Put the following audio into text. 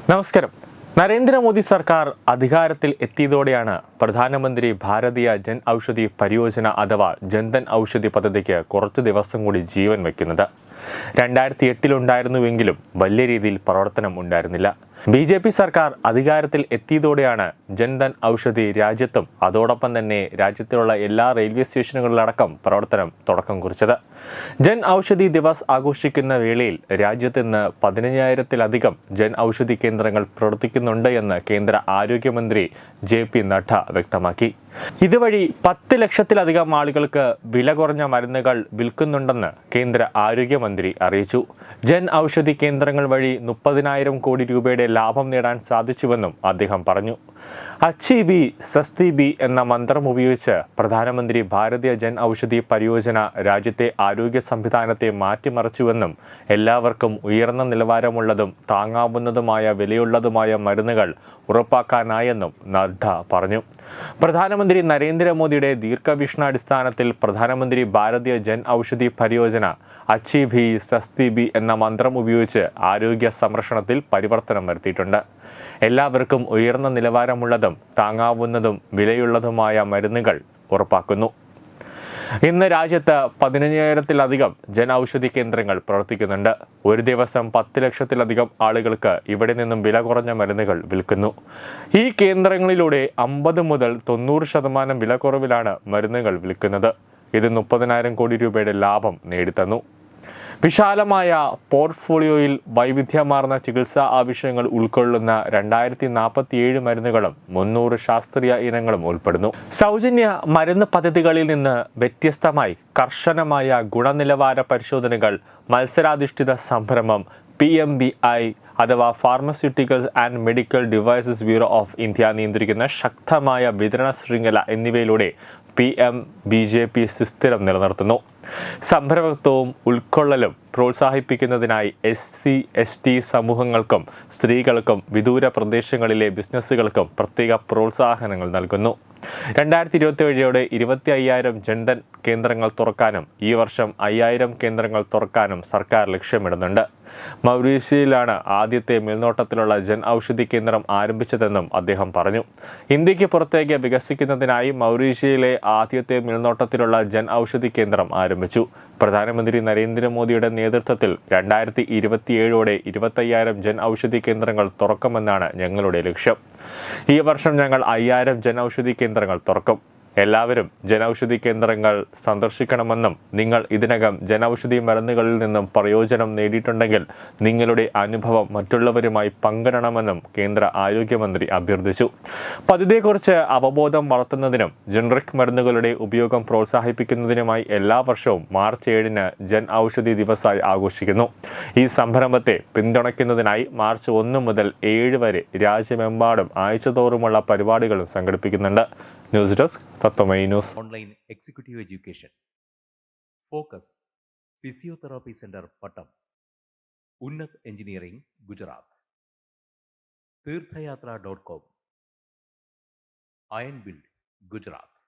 നമസ്കാരം. നരേന്ദ്രമോദി സർക്കാർ അധികാരത്തിൽ എത്തിയതോടെയാണ് പ്രധാനമന്ത്രി ഭാരതീയ ജൻ ഔഷധി പരിയോജന അഥവാ ജൻധൻ ഔഷധി പദ്ധതിക്ക് കുറച്ച് ദിവസം കൂടി ജീവൻ വയ്ക്കുന്നത്. 2008 ഉണ്ടായിരുന്നുവെങ്കിലും വലിയ രീതിയിൽ പ്രവർത്തനം ഉണ്ടായിരുന്നില്ല. BJP സർക്കാർ അധികാരത്തിൽ എത്തിയതോടെയാണ് ജൻധൻ ഔഷധി രാജ്യത്തും അതോടൊപ്പം തന്നെ രാജ്യത്തിലുള്ള എല്ലാ റെയിൽവേ സ്റ്റേഷനുകളിലടക്കം പ്രവർത്തനം തുടക്കം കുറിച്ചത്. ജൻ ഔഷധി ദിവസ് ആഘോഷിക്കുന്ന വേളയിൽ രാജ്യത്ത് ഇന്ന് 15,000-ലധികം ജൻ ഔഷധി കേന്ദ്രങ്ങൾ പ്രവർത്തിക്കുന്നുണ്ട് എന്ന് കേന്ദ്ര ആരോഗ്യമന്ത്രി JP നഡ്ഡ വ്യക്തമാക്കി. ഇതുവഴി 10 ലക്ഷത്തിലധികം ആളുകൾക്ക് വില കുറഞ്ഞ മരുന്നുകൾ വിൽക്കുന്നുണ്ടെന്ന് കേന്ദ്ര ആരോഗ്യമന്ത്രി അറിയിച്ചു. ജൻ ഔഷധി കേന്ദ്രങ്ങൾ വഴി 30,000 കോടി രൂപയുടെ ലാഭം നേടാൻ സാധിച്ചുവെന്നും അദ്ദേഹം പറഞ്ഞു. അച്ഛി ബി സസ്തി ബി എന്ന മന്ത്രം ഉപയോഗിച്ച് പ്രധാനമന്ത്രി ഭാരതീയ ജൻ ഔഷധി പരിയോജന രാജ്യത്തെ ആരോഗ്യ സംവിധാനത്തെ മാറ്റിമറിച്ചുവെന്നും എല്ലാവർക്കും ഉയർന്ന നിലവാരമുള്ളതും താങ്ങാവുന്നതുമായ വിലയുള്ളതുമായ മരുന്നുകൾ ഉറപ്പാക്കാനായെന്നും നഡ്ഡ പറഞ്ഞു. പ്രധാനമന്ത്രി നരേന്ദ്രമോദിയുടെ ദീർഘവീക്ഷണാടിസ്ഥാനത്തിൽ പ്രധാനമന്ത്രി ഭാരതീയ ജൻ ഔഷധി പരിയോജന അച്ഛി ഭി സസ്തി ബി എന്ന മന്ത്രം ഉപയോഗിച്ച് ആരോഗ്യ സംരക്ഷണത്തിൽ പരിവർത്തനം വരുത്തിയിട്ടുണ്ട്. എല്ലാവർക്കും ഉയർന്ന നിലവാരമുള്ളതും താങ്ങാവുന്നതും വിലയുള്ളതുമായ മരുന്നുകൾ ഉറപ്പാക്കുന്നു. ഇന്ന് രാജ്യത്ത് 15,000-ലധികം ജൻ ഔഷധി കേന്ദ്രങ്ങൾ പ്രവർത്തിക്കുന്നുണ്ട്. ഒരു ദിവസം 10 ലക്ഷത്തിലധികം ആളുകൾക്ക് ഇവിടെ നിന്നും വില കുറഞ്ഞ മരുന്നുകൾ വിൽക്കുന്നു. ഈ കേന്ദ്രങ്ങളിലൂടെ 50 മുതൽ 90% വിലക്കുറവിലാണ് മരുന്നുകൾ വിൽക്കുന്നത്. ഇത് 30,000 കോടി രൂപയുടെ ലാഭം നേടിത്തന്നു. വിശാലമായ പോർട്ട്ഫോളിയോയിൽ വൈവിധ്യമാർന്ന ചികിത്സാ ആവശ്യങ്ങൾ ഉൾക്കൊള്ളുന്ന 2047 മരുന്നുകളും 300 ശാസ്ത്രീയ ഇനങ്ങളും ഉൾപ്പെടുന്നു. സൗജന്യ മരുന്ന് പദ്ധതികളിൽ നിന്ന് വ്യത്യസ്തമായി കർശനമായ ഗുണനിലവാര പരിശോധനകൾ മത്സരാധിഷ്ഠിത സംരംഭം PMBI അഥവാ pharmaceuticals and medical devices bureau of India നിയന്ത്രിക്കുന്ന ശക്തമായ വിതരണ ശൃംഖല എന്നിവയിലൂടെ BJP സുസ്ഥിരം നിലനിർത്തുന്നു. സംരംഭത്വവും ഉൾക്കൊള്ളലും പ്രോത്സാഹിപ്പിക്കുന്നതിനായി SC/ST സമൂഹങ്ങൾക്കും സ്ത്രീകൾക്കും വിദൂര പ്രദേശങ്ങളിലെ ബിസിനസ്സുകൾക്കും പ്രത്യേക പ്രോത്സാഹനങ്ങൾ നൽകുന്നു. 2027 25,000 ജൻധൻ കേന്ദ്രങ്ങൾ തുറക്കാനും ഈ വർഷം 5,000 കേന്ദ്രങ്ങൾ തുറക്കാനും സർക്കാർ ലക്ഷ്യമിടുന്നുണ്ട്. മൗറീഷ്യയിലാണ് ആദ്യത്തെ മേൽനോട്ടത്തിലുള്ള ജൻ ഔഷധി കേന്ദ്രം ആരംഭിച്ചതെന്നും അദ്ദേഹം പറഞ്ഞു. ഇന്ത്യക്ക് പുറത്തേക്ക് വികസിക്കുന്നതിനായി മൗറീഷ്യയിലെ ആദ്യത്തെ മേൽനോട്ടത്തിലുള്ള ജൻ ഔഷധി കേന്ദ്രം ആരംഭിച്ചു. പ്രധാനമന്ത്രി നരേന്ദ്രമോദിയുടെ നേതൃത്വത്തിൽ 2027 25,000 ജൻ ഔഷധി കേന്ദ്രങ്ങൾ തുറക്കുമെന്നാണ് ഞങ്ങളുടെ ലക്ഷ്യം. ഈ വർഷം ഞങ്ങൾ 5,000 ജൻ ഔഷധി കേന്ദ്രങ്ങൾ തുറക്കും. എല്ലാവരും ജനൌഷധി കേന്ദ്രങ്ങൾ സന്ദർശിക്കണമെന്നും നിങ്ങൾ ഇതിനകം ജനൌഷധി മരുന്നുകളിൽ നിന്നും പ്രയോജനം നേടിയിട്ടുണ്ടെങ്കിൽ നിങ്ങളുടെ അനുഭവം മറ്റുള്ളവരുമായി പങ്കിടണമെന്നും കേന്ദ്ര ആരോഗ്യമന്ത്രി അഭ്യർത്ഥിച്ചു. പദ്ധതിയെക്കുറിച്ച് അവബോധം വളർത്തുന്നതിനും ജനറിക് മരുന്നുകളുടെ ഉപയോഗം പ്രോത്സാഹിപ്പിക്കുന്നതിനുമായി എല്ലാ വർഷവും മാർച്ച് 7 ജൻ ഔഷധി ദിവസായി ആഘോഷിക്കുന്നു. ഈ സംരംഭത്തെ പിന്തുണയ്ക്കുന്നതിനായി മാർച്ച് 1 മുതൽ 7 വരെ രാജ്യമെമ്പാടും ആഴ്ചതോറുമുള്ള പരിപാടികളും സംഘടിപ്പിക്കുന്നുണ്ട്. News desk Tathvamayi news. Online executive education, focus, physiotherapy centre Pattom, Unnat engineering Gujarat, തീർത്ഥയാത്ര.com, അയൺ ബിൽഡ് ഗുജറാത്ത്.